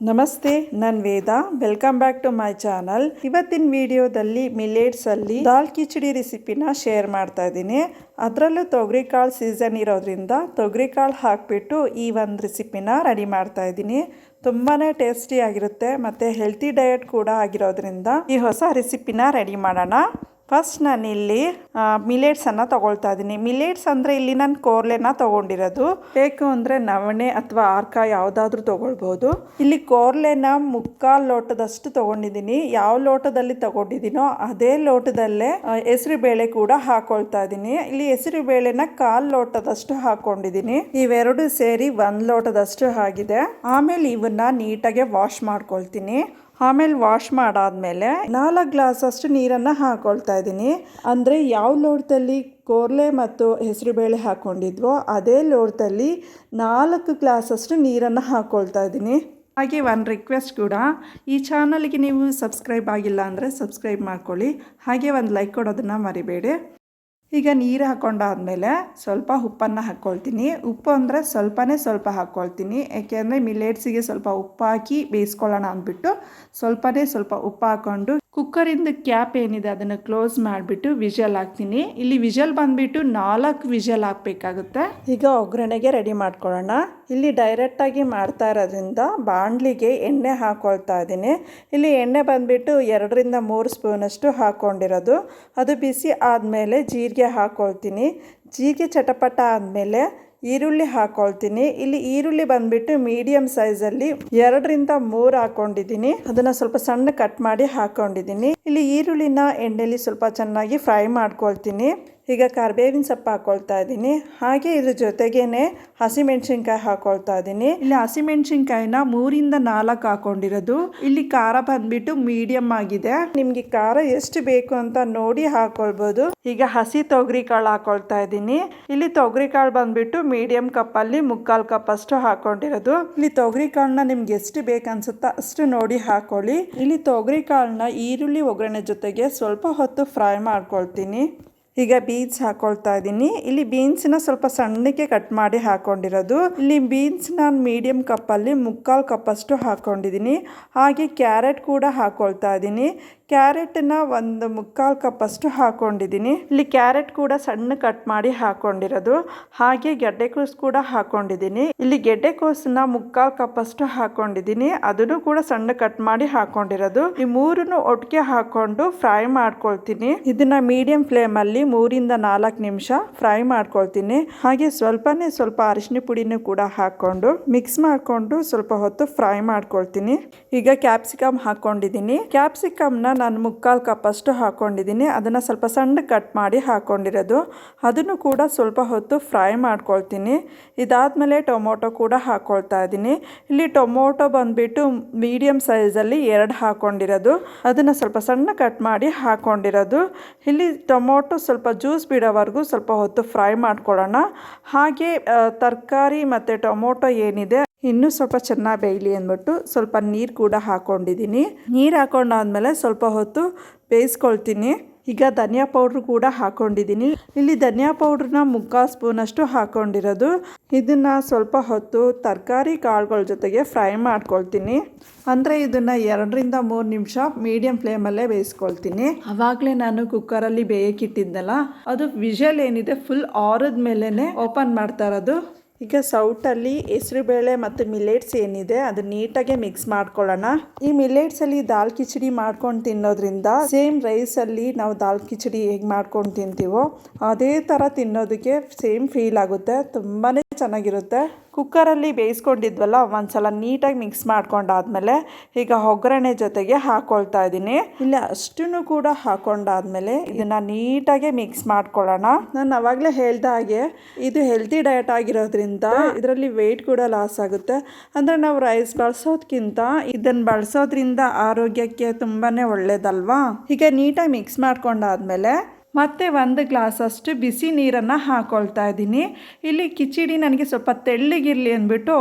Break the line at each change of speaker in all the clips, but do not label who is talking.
ನಮಸ್ತೆ, ನಾನು Veda. Welcome back to my channel. ಇವತ್ತಿನ ವಿಡಿಯೋದಲ್ಲಿ ಮಿಲೆಟ್ಸಲ್ಲಿ ದಾಲ್ ಕಿಚಡಿ ರೆಸಿಪಿನ ಶೇರ್ ಮಾಡ್ತಾ ಇದ್ದೀನಿ. ಅದರಲ್ಲೂ ತೊಗರಿಕಾಳು ಸೀಸನ್ ಇರೋದ್ರಿಂದ ತೊಗರಿಕಾಳು ಹಾಕಿಬಿಟ್ಟು ಈ ಒಂದು ರೆಸಿಪಿನ ರೆಡಿ ಮಾಡ್ತಾ ಇದ್ದೀನಿ. ತುಂಬಾ ಟೇಸ್ಟಿಯಾಗಿರುತ್ತೆ ಮತ್ತು ಹೆಲ್ತಿ ಡಯಟ್ ಕೂಡ ಆಗಿರೋದ್ರಿಂದ ಈ ಹೊಸ ರೆಸಿಪಿನ ರೆಡಿ ಮಾಡೋಣ. ಫಸ್ಟ್ ನಾನಿಲ್ಲಿ ಮಿಲೆಟ್ಸನ್ನು ತೊಗೊಳ್ತಾ ಇದ್ದೀನಿ. ಮಿಲೆಟ್ಸ್ ಅಂದರೆ ಇಲ್ಲಿ ನಾನು ಕೋರ್ಲೆನ ತೊಗೊಂಡಿರೋದು. ಬೇಕು ಅಂದರೆ ನವಣೆ ಅಥವಾ ಆರ್ಕ ಯಾವುದಾದ್ರೂ ತೊಗೊಳ್ಬೋದು. ಇಲ್ಲಿ ಕೋರ್ಲೆನ ಮುಕ್ಕಾಲು ಲೋಟದಷ್ಟು ತೊಗೊಂಡಿದ್ದೀನಿ. ಯಾವ ಲೋಟದಲ್ಲಿ ತೊಗೊಂಡಿದ್ದೀನೋ ಅದೇ ಲೋಟದಲ್ಲೇ ಹೆಸರು ಬೇಳೆ ಕೂಡ ಹಾಕೊಳ್ತಾ ಇದ್ದೀನಿ. ಇಲ್ಲಿ ಹೆಸರು ಬೇಳೆನ ಕಾಲು ಲೋಟದಷ್ಟು ಹಾಕೊಂಡಿದ್ದೀನಿ. ಇವೆರಡು ಸೇರಿ 1 ಲೋಟದಷ್ಟು ಆಗಿದೆ. ಆಮೇಲೆ ಇವನ್ನ ನೀಟಾಗಿ ವಾಶ್ ಮಾಡ್ಕೊಳ್ತೀನಿ. ಆಮೇಲೆ ವಾಶ್ ಮಾಡಾದ್ಮೇಲೆ 4 ಗ್ಲಾಸಷ್ಟು ನೀರನ್ನು ಹಾಕೊಳ್ತಾ ಇದ್ದೀನಿ. ಅಂದರೆ ಯಾವ ಲೋಟದಲ್ಲಿ ಕೋರ್ಲೆ ಮತ್ತು ಹೆಸರುಬೇಳೆ ಹಾಕ್ಕೊಂಡಿದ್ವೋ ಅದೇ ಲೋಟದಲ್ಲಿ 4 ಗ್ಲಾಸಷ್ಟು ನೀರನ್ನು ಹಾಕ್ಕೊಳ್ತಾ ಇದ್ದೀನಿ. ಹಾಗೆ ಒಂದು ರಿಕ್ವೆಸ್ಟ್ ಕೂಡ, ಈ ಚಾನಲ್ಗೆ ನೀವು ಸಬ್ಸ್ಕ್ರೈಬ್ ಆಗಿಲ್ಲ ಅಂದರೆ ಸಬ್ಸ್ಕ್ರೈಬ್ ಮಾಡ್ಕೊಳ್ಳಿ. ಹಾಗೆ ಒಂದು ಲೈಕ್ ಕೊಡೋದನ್ನು ಮರಿಬೇಡಿ. ಈಗ ನೀರು ಹಾಕ್ಕೊಂಡಾದ್ಮೇಲೆ ಸ್ವಲ್ಪ ಉಪ್ಪನ್ನು ಹಾಕ್ಕೊಳ್ತೀನಿ. ಉಪ್ಪು ಅಂದರೆ ಸ್ವಲ್ಪ ಹಾಕ್ಕೊಳ್ತೀನಿ. ಯಾಕೆಂದರೆ ಮಿಲೆಟ್ಸಿಗೆ ಸ್ವಲ್ಪ ಉಪ್ಪು ಹಾಕಿ ಬೇಯಿಸ್ಕೊಳ್ಳೋಣ ಅಂದ್ಬಿಟ್ಟು ಸ್ವಲ್ಪ ಉಪ್ಪು ಹಾಕ್ಕೊಂಡು ಕುಕ್ಕರಿಂದ ಕ್ಯಾಪ್ ಏನಿದೆ ಅದನ್ನು ಕ್ಲೋಸ್ ಮಾಡಿಬಿಟ್ಟು ವಿಷಲ್ ಹಾಕ್ತೀನಿ. ಇಲ್ಲಿ ವಿಷಲ್ ಬಂದುಬಿಟ್ಟು 4 ವಿಷಲ್ ಹಾಕಬೇಕಾಗುತ್ತೆ. ಈಗ ಒಗ್ಗರಣೆಗೆ ರೆಡಿ ಮಾಡ್ಕೊಳ್ಳೋಣ. ಇಲ್ಲಿ ಡೈರೆಕ್ಟಾಗಿ ಮಾಡ್ತಾ ಇರೋದ್ರಿಂದ ಬಾಣಲಿಗೆ ಎಣ್ಣೆ ಹಾಕ್ಕೊಳ್ತಾ ಇದ್ದೀನಿ. ಇಲ್ಲಿ ಎಣ್ಣೆ ಬಂದುಬಿಟ್ಟು 2ರಿಂದ 3 ಸ್ಪೂನಷ್ಟು ಹಾಕ್ಕೊಂಡಿರೋದು. ಅದು ಬಿಸಿ ಆದಮೇಲೆ ಜೀರಿಗೆ ಹಾಕ್ಕೊಳ್ತೀನಿ. ಜೀರಿಗೆ ಚಟಪಟ ಆದಮೇಲೆ ಈರುಳ್ಳಿ ಹಾಕ್ಕೊಳ್ತೀನಿ. ಇಲ್ಲಿ ಈರುಳ್ಳಿ ಬಂದುಬಿಟ್ಟು ಮೀಡಿಯಮ್ ಸೈಜಲ್ಲಿ 2ರಿಂದ 3 ಹಾಕ್ಕೊಂಡಿದ್ದೀನಿ. ಅದನ್ನು ಸ್ವಲ್ಪ ಸಣ್ಣ ಕಟ್ ಮಾಡಿ ಹಾಕ್ಕೊಂಡಿದ್ದೀನಿ. ಇಲ್ಲಿ ಈರುಳ್ಳಿನ ಎಣ್ಣೆಯಲ್ಲಿ ಸ್ವಲ್ಪ ಚೆನ್ನಾಗಿ ಫ್ರೈ ಮಾಡ್ಕೊಳ್ತೀನಿ. ಈಗ ಕರಿಬೇವಿನ ಸೊಪ್ಪು ಹಾಕ್ಕೊಳ್ತಾ ಇದ್ದೀನಿ. ಹಾಗೆ ಇದ್ರ ಜೊತೆಗೇನೆ ಹಸಿಮೆಣ್ಸಿನ್ಕಾಯಿ ಹಾಕ್ಕೊಳ್ತಾ ಇದ್ದೀನಿ. ಇಲ್ಲಿ ಹಸಿಮೆಣ್ಸಿನ್ಕಾಯಿನ 3ರಿಂದ 4 ಹಾಕ್ಕೊಂಡಿರೋದು. ಇಲ್ಲಿ ಖಾರ ಬಂದ್ಬಿಟ್ಟು ಮೀಡಿಯಮ್ ಆಗಿದೆ. ನಿಮಗೆ ಖಾರ ಎಷ್ಟು ಬೇಕು ಅಂತ ನೋಡಿ ಹಾಕ್ಕೊಳ್ಬೋದು. ಈಗ ಹಸಿ ತೊಗರಿ ಕಾಳು ಹಾಕ್ಕೊಳ್ತಾ ಇದ್ದೀನಿ. ಇಲ್ಲಿ ತೊಗರಿ ಕಾಳು ಬಂದ್ಬಿಟ್ಟು ಮೀಡಿಯಮ್ ಕಪ್ಪಲ್ಲಿ 3/4 ಕಪ್ ಅಷ್ಟು ಹಾಕ್ಕೊಂಡಿರೋದು. ಇಲ್ಲಿ ತೊಗರಿ ಕಾಳನ್ನ ನಿಮ್ಗೆ ಎಷ್ಟು ಬೇಕು ಅನ್ಸುತ್ತಾ ಅಷ್ಟು ನೋಡಿ ಹಾಕೊಳ್ಳಿ. ಇಲ್ಲಿ ತೊಗರಿ ಕಾಳನ್ನ ಈರುಳ್ಳಿ ಒಗ್ಗರಣೆ ಜೊತೆಗೆ ಸ್ವಲ್ಪ ಹೊತ್ತು ಫ್ರೈ ಮಾಡ್ಕೊಳ್ತೀನಿ. ಈಗ ಬೀನ್ಸ್ ಹಾಕ್ಕೊಳ್ತಾ ಇದ್ದೀನಿ. ಇಲ್ಲಿ ಬೀನ್ಸ್ನ ಸ್ವಲ್ಪ ಸಣ್ಣಕ್ಕೆ ಕಟ್ ಮಾಡಿ ಹಾಕ್ಕೊಂಡಿರೋದು. ಇಲ್ಲಿ ಬೀನ್ಸ್ ನಾನು ಮೀಡಿಯಮ್ ಕಪ್ಪಲ್ಲಿ 3/4 ಕಪ್ ಅಷ್ಟು ಹಾಕ್ಕೊಂಡಿದ್ದೀನಿ. ಹಾಗೆ ಕ್ಯಾರೆಟ್ ಕೂಡ ಹಾಕ್ಕೊಳ್ತಾ ಇದ್ದೀನಿ. ಕ್ಯಾರೆಟನ್ನ 1/4 ಕಪ್ ಅಷ್ಟು ಹಾಕ್ಕೊಂಡಿದ್ದೀನಿ. ಇಲ್ಲಿ ಕ್ಯಾರೆಟ್ ಕೂಡ ಸಣ್ಣ ಕಟ್ ಮಾಡಿ ಹಾಕ್ಕೊಂಡಿರೋದು. ಹಾಗೆ ಗೆಡ್ಡೆಕೋಸು ಕೂಡ ಹಾಕ್ಕೊಂಡಿದ್ದೀನಿ. ಇಲ್ಲಿ ಗೆಡ್ಡೆಕೋಸನ್ನ 3/4 ಕಪ್ ಅಷ್ಟು ಹಾಕ್ಕೊಂಡಿದ್ದೀನಿ. ಅದನ್ನು ಕೂಡ ಸಣ್ಣ ಕಟ್ ಮಾಡಿ ಹಾಕ್ಕೊಂಡಿರೋದು. ಈ 3 ಒಟ್ಟಿಗೆ ಹಾಕ್ಕೊಂಡು ಫ್ರೈ ಮಾಡ್ಕೊಳ್ತೀನಿ. ಇದನ್ನ ಮೀಡಿಯಂ ಫ್ಲೇಮಲ್ಲಿ 3ರಿಂದ 4 ನಿಮಿಷ ಫ್ರೈ ಮಾಡ್ಕೊಳ್ತೀನಿ. ಹಾಗೆ ಸ್ವಲ್ಪ ಅರಿಶಿನ ಪುಡಿನೂ ಕೂಡ ಹಾಕ್ಕೊಂಡು ಮಿಕ್ಸ್ ಮಾಡಿಕೊಂಡು ಸ್ವಲ್ಪ ಹೊತ್ತು ಫ್ರೈ ಮಾಡ್ಕೊಳ್ತೀನಿ. ಈಗ ಕ್ಯಾಪ್ಸಿಕಮ್ ಹಾಕ್ಕೊಂಡಿದ್ದೀನಿ. ಕ್ಯಾಪ್ಸಿಕಮ್ನ ನಾನು 3/4 ಕಪ್ ಅಷ್ಟು ಹಾಕ್ಕೊಂಡಿದ್ದೀನಿ. ಅದನ್ನು ಸ್ವಲ್ಪ ಸಣ್ಣ ಕಟ್ ಮಾಡಿ ಹಾಕ್ಕೊಂಡಿರೋದು. ಅದನ್ನು ಕೂಡ ಸ್ವಲ್ಪ ಹೊತ್ತು ಫ್ರೈ ಮಾಡ್ಕೊಳ್ತೀನಿ. ಇದಾದಮೇಲೆ ಟೊಮೊಟೊ ಕೂಡ ಹಾಕ್ಕೊಳ್ತಾ ಇದ್ದೀನಿ. ಇಲ್ಲಿ ಟೊಮೊಟೊ ಬಂದುಬಿಟ್ಟು ಮೀಡಿಯಮ್ ಸೈಜಲ್ಲಿ 2 ಹಾಕ್ಕೊಂಡಿರೋದು. ಅದನ್ನು ಸ್ವಲ್ಪ ಸಣ್ಣ ಕಟ್ ಮಾಡಿ ಹಾಕ್ಕೊಂಡಿರೋದು. ಇಲ್ಲಿ ಟೊಮೊಟೊ ಸ್ವಲ್ಪ ಜ್ಯೂಸ್ ಬಿಡೋವರೆಗೂ ಸ್ವಲ್ಪ ಹೊತ್ತು ಫ್ರೈ ಮಾಡ್ಕೊಳ್ಳೋಣ. ಹಾಗೆ ತರಕಾರಿ ಮತ್ತು ಟೊಮೊಟೊ ಏನಿದೆ ಇನ್ನೂ ಸ್ವಲ್ಪ ಚೆನ್ನಾಗಿ ಬೇಯಲಿ ಅಂದ್ಬಿಟ್ಟು ಸ್ವಲ್ಪ ನೀರು ಕೂಡ ಹಾಕ್ಕೊಂಡಿದ್ದೀನಿ. ನೀರು ಹಾಕ್ಕೊಂಡಾದ್ಮೇಲೆ ಸ್ವಲ್ಪ ಹೊತ್ತು ಬೇಯಿಸ್ಕೊಳ್ತೀನಿ. ಈಗ ಧನಿಯಾ ಪೌಡ್ರ್ ಕೂಡ ಹಾಕ್ಕೊಂಡಿದ್ದೀನಿ. ಇಲ್ಲಿ ಧನಿಯಾ ಪೌಡ್ರನ್ನ 3/4 ಸ್ಪೂನಷ್ಟು ಹಾಕ್ಕೊಂಡಿರೋದು. ಇದನ್ನು ಸ್ವಲ್ಪ ಹೊತ್ತು ತರಕಾರಿ ಕಾಳುಗಳ ಜೊತೆಗೆ ಫ್ರೈ ಮಾಡ್ಕೊಳ್ತೀನಿ. ಅಂದರೆ ಇದನ್ನು 2ರಿಂದ 3 ನಿಮಿಷ ಮೀಡಿಯಮ್ ಫ್ಲೇಮಲ್ಲೇ ಬೇಯಿಸ್ಕೊಳ್ತೀನಿ. ಆವಾಗಲೇ ನಾನು ಕುಕ್ಕರಲ್ಲಿ ಬೇಯಕ್ಕಿಟ್ಟಿದ್ದಲ್ಲ, ಅದು ವಿಷಲ್ ಏನಿದೆ ಫುಲ್ ಆರಿದ ಮೇಲೇ ಓಪನ್ ಮಾಡ್ತಾ ಇರೋದು. ಈಗ ಸೌಟಲ್ಲಿ ಹೆಸರುಬೇಳೆ ಮತ್ತು ಮಿಲೆಟ್ಸ್ ಏನಿದೆ ಅದು ನೀಟಾಗಿ ಮಿಕ್ಸ್ ಮಾಡ್ಕೊಳ್ಳೋಣ. ಈ ಮಿಲೆಟ್ಸಲ್ಲಿ ದಾಲ್ ಕಿಚಡಿ ಮಾಡ್ಕೊಂಡು ತಿನ್ನೋದ್ರಿಂದ ಸೇಮ್ ರೈಸಲ್ಲಿ ನಾವು ದಾಲ್ ಕಿಚಡಿ ಹೇಗೆ ಮಾಡ್ಕೊಂಡು ತಿಂತೀವೋ ಅದೇ ಥರ ತಿನ್ನೋದಕ್ಕೆ ಸೇಮ್ ಫೀಲ್ ಆಗುತ್ತೆ. ತುಂಬಾ ಚೆನ್ನಾಗಿರುತ್ತೆ. ಕುಕ್ಕರಲ್ಲಿ ಬೇಯಿಸ್ಕೊಂಡಿದ್ವಲ್ಲ, ಒಂದ್ಸಲ ನೀಟಾಗಿ ಮಿಕ್ಸ್ ಮಾಡ್ಕೊಂಡಾದ್ಮೇಲೆ ಈಗ ಒಗ್ಗರಣೆ ಜೊತೆಗೆ ಹಾಕ್ಕೊಳ್ತಾ ಇದ್ದೀನಿ. ಇಲ್ಲಿ ಅಷ್ಟನ್ನು ಕೂಡ ಹಾಕ್ಕೊಂಡಾದ್ಮೇಲೆ ಇದನ್ನು ನೀಟಾಗಿ ಮಿಕ್ಸ್ ಮಾಡ್ಕೊಳ್ಳೋಣ. ನಾನು ಆವಾಗಲೇ ಹೇಳ್ದ ಹಾಗೆ ಇದು ಹೆಲ್ತಿ ಡಯಟ್ ಆಗಿರೋದ್ರಿಂದ ಇದರಲ್ಲಿ ವೆಯ್ಟ್ ಕೂಡ ಲಾಸ್ ಆಗುತ್ತೆ. ಅಂದರೆ ನಾವು ರೈಸ್ ಬಳಸೋದಕ್ಕಿಂತ ಇದನ್ನು ಬಳಸೋದ್ರಿಂದ ಆರೋಗ್ಯಕ್ಕೆ ತುಂಬಾ ಒಳ್ಳೇದಲ್ವಾ. ಈಗ ನೀಟಾಗಿ ಮಿಕ್ಸ್ ಮಾಡ್ಕೊಂಡಾದ್ಮೇಲೆ ಮತ್ತೆ 1 ಗ್ಲಾಸಷ್ಟು ಬಿಸಿ ನೀರನ್ನು ಹಾಕ್ಕೊಳ್ತಾ ಇದ್ದೀನಿ. ಇಲ್ಲಿ ಕಿಚಡಿ ನನಗೆ ಸ್ವಲ್ಪ ತೆಳ್ಳಗಿರಲಿ ಅಂದ್ಬಿಟ್ಟು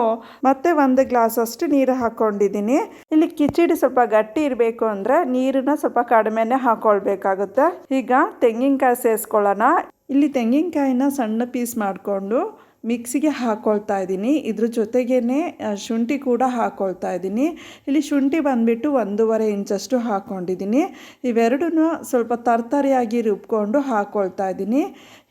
ಮತ್ತೆ 1 ಗ್ಲಾಸಷ್ಟು ನೀರು ಹಾಕ್ಕೊಂಡಿದ್ದೀನಿ. ಇಲ್ಲಿ ಕಿಚಡಿ ಸ್ವಲ್ಪ ಗಟ್ಟಿ ಇರಬೇಕು ಅಂದರೆ ನೀರನ್ನ ಸ್ವಲ್ಪ ಕಡಿಮೆನೇ ಹಾಕ್ಕೊಳ್ಬೇಕಾಗುತ್ತೆ. ಈಗ ತೆಂಗಿನಕಾಯಿ ಸೇರಿಸ್ಕೊಳ್ಳೋಣ. ಇಲ್ಲಿ ತೆಂಗಿನಕಾಯಿನ ಸಣ್ಣ ಪೀಸ್ ಮಾಡಿಕೊಂಡು ಮಿಕ್ಸಿಗೆ ಹಾಕ್ಕೊಳ್ತಾ ಇದ್ದೀನಿ. ಇದ್ರ ಜೊತೆಗೇ ಶುಂಠಿ ಕೂಡ ಹಾಕ್ಕೊಳ್ತಾ ಇದ್ದೀನಿ. ಇಲ್ಲಿ ಶುಂಠಿ ಬಂದುಬಿಟ್ಟು 1.5 ಇಂಚಷ್ಟು ಹಾಕ್ಕೊಂಡಿದ್ದೀನಿ. ಇವೆರಡೂ ಸ್ವಲ್ಪ ತರ್ತರಿಯಾಗಿ ರುಬ್ಕೊಂಡು ಹಾಕ್ಕೊಳ್ತಾ ಇದ್ದೀನಿ.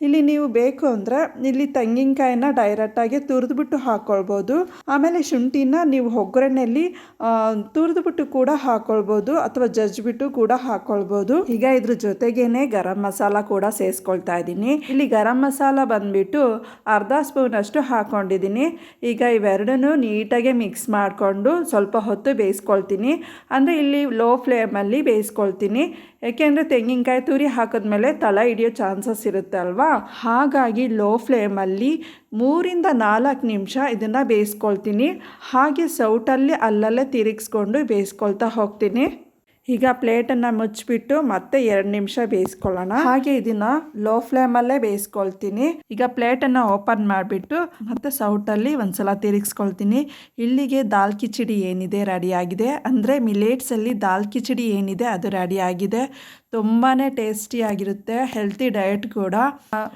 ಇಲ್ಲಿ ನೀವು ಬೇಕು ಅಂದರೆ ಇಲ್ಲಿ ತೆಂಗಿನಕಾಯಿನ ಡೈರೆಕ್ಟಾಗಿ ತುರಿದ್ಬಿಟ್ಟು ಹಾಕ್ಕೊಳ್ಬೋದು. ಆಮೇಲೆ ಶುಂಠಿನ ನೀವು ಒಗ್ಗರಣೆಯಲ್ಲಿ ತುರಿದ್ಬಿಟ್ಟು ಕೂಡ ಹಾಕ್ಕೊಳ್ಬೋದು ಅಥವಾ ಜಜ್ಜಿಬಿಟ್ಟು ಕೂಡ ಹಾಕ್ಕೊಳ್ಬೋದು. ಈಗ ಇದ್ರ ಜೊತೆಗೇನೆ ಗರಂ ಮಸಾಲ ಕೂಡ ಸೇರಿಸ್ಕೊಳ್ತಾ ಇದ್ದೀನಿ. ಇಲ್ಲಿ ಗರಂ ಮಸಾಲ ಬಂದುಬಿಟ್ಟು ಅರ್ಧ ಸ್ಪೂನಷ್ಟು ಹಾಕ್ಕೊಂಡಿದ್ದೀನಿ. ಈಗ ಇವೆರಡನ್ನೂ ನೀಟಾಗಿ ಮಿಕ್ಸ್ ಮಾಡಿಕೊಂಡು ಸ್ವಲ್ಪ ಹೊತ್ತು ಬೇಯಿಸ್ಕೊಳ್ತೀನಿ. ಅಂದರೆ ಇಲ್ಲಿ ಲೋ ಫ್ಲೇಮಲ್ಲಿ ಬೇಯಿಸ್ಕೊಳ್ತೀನಿ. ಏಕೆಂದರೆ ತೆಂಗಿನಕಾಯಿ ತುರಿ ಹಾಕಿದ್ಮೇಲೆ ತಳ ಹಿಡಿಯೋ ಚಾನ್ಸಸ್ ಇರುತ್ತೆ ಅಲ್ವಾ, ಹಾಗಾಗಿ ಲೋ ಫ್ಲೇಮಲ್ಲಿ 3 ಇಂದ 4 ನಿಮಿಷ ಇದನ್ನು ಬೇಯಿಸ್ಕೊಳ್ತೀನಿ. ಹಾಗೆ ಸೌಟಲ್ಲಿ ಅಲ್ಲಲ್ಲೇ ತಿರುಗಿಸ್ಕೊಂಡು ಬೇಯಿಸ್ಕೊಳ್ತಾ ಹೋಗ್ತೀನಿ. ಈಗ ಪ್ಲೇಟನ್ನು ಮುಚ್ಚಿಬಿಟ್ಟು ಮತ್ತೆ 2 ನಿಮಿಷ ಬೇಯಿಸ್ಕೊಳ್ಳೋಣ. ಹಾಗೆ ಇದನ್ನು ಲೋ ಫ್ಲೇಮಲ್ಲೇ ಬೇಯಿಸ್ಕೊಳ್ತೀನಿ. ಈಗ ಪ್ಲೇಟನ್ನು ಓಪನ್ ಮಾಡಿಬಿಟ್ಟು ಮತ್ತೆ ಸೌಟಲ್ಲಿ ಒಂದ್ಸಲ ತಿರುಗಿಸ್ಕೊಳ್ತೀನಿ. ಇಲ್ಲಿಗೆ ದಾಲ್ ಕಿಚಡಿ ಏನಿದೆ ರೆಡಿಯಾಗಿದೆ. ಅಂದರೆ ಮಿಲೇಟ್ಸಲ್ಲಿ ದಾಲ್ ಕಿಚಡಿ ಏನಿದೆ ಅದು ರೆಡಿಯಾಗಿದೆ. ತುಂಬಾ ಟೇಸ್ಟಿಯಾಗಿರುತ್ತೆ, ಹೆಲ್ತಿ ಡಯಟ್ ಕೂಡ.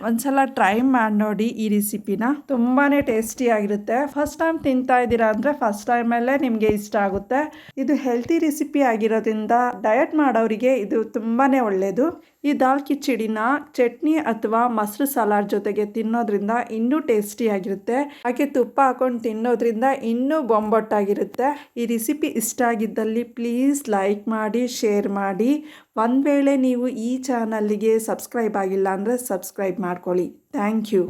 ಒಂದ್ಸಲ ಟ್ರೈ ಮಾಡಿ ನೋಡಿ ಈ ರೆಸಿಪಿನ, ತುಂಬಾ ಟೇಸ್ಟಿಯಾಗಿರುತ್ತೆ. ಫಸ್ಟ್ ಟೈಮ್ ತಿಂತಾ ಇದ್ದೀರಾ ಅಂದರೆ ಫಸ್ಟ್ ಟೈಮಲ್ಲೇ ನಿಮಗೆ ಇಷ್ಟ ಆಗುತ್ತೆ. ಇದು ಹೆಲ್ತಿ ರೆಸಿಪಿ ಆಗಿರೋದ್ರಿಂದ ಡಯಟ್ ಮಾಡೋರಿಗೆ ಇದು ತುಂಬಾ ಒಳ್ಳೆಯದು. ಈ ದಾಲ್ ಕಿಚಡಿನ ಚಟ್ನಿ ಅಥವಾ ಮೊಸರು ಸಲಾಡ್ ಜೊತೆಗೆ ತಿನ್ನೋದ್ರಿಂದ ಇನ್ನೂ ಟೇಸ್ಟಿಯಾಗಿರುತ್ತೆ. ಹಾಗೆ ತುಪ್ಪ ಹಾಕೊಂಡು ತಿನ್ನೋದ್ರಿಂದ ಇನ್ನೂ ಬೊಂಬೊಟ್ಟಾಗಿರುತ್ತೆ. ಈ ರೆಸಿಪಿ ಇಷ್ಟ ಆಗಿದ್ದಲ್ಲಿ ಪ್ಲೀಸ್ ಲೈಕ್ ಮಾಡಿ, ಶೇರ್ ಮಾಡಿ. ಒಂದು ವೇಳೆ ನೀವು ಈ ಚಾನಲ್ಗೆ ಸಬ್ಸ್ಕ್ರೈಬ್ ಆಗಿಲ್ಲ ಅಂದರೆ ಸಬ್ಸ್ಕ್ರೈಬ್ ಮಾಡ್ಕೊಳ್ಳಿ. Thank you.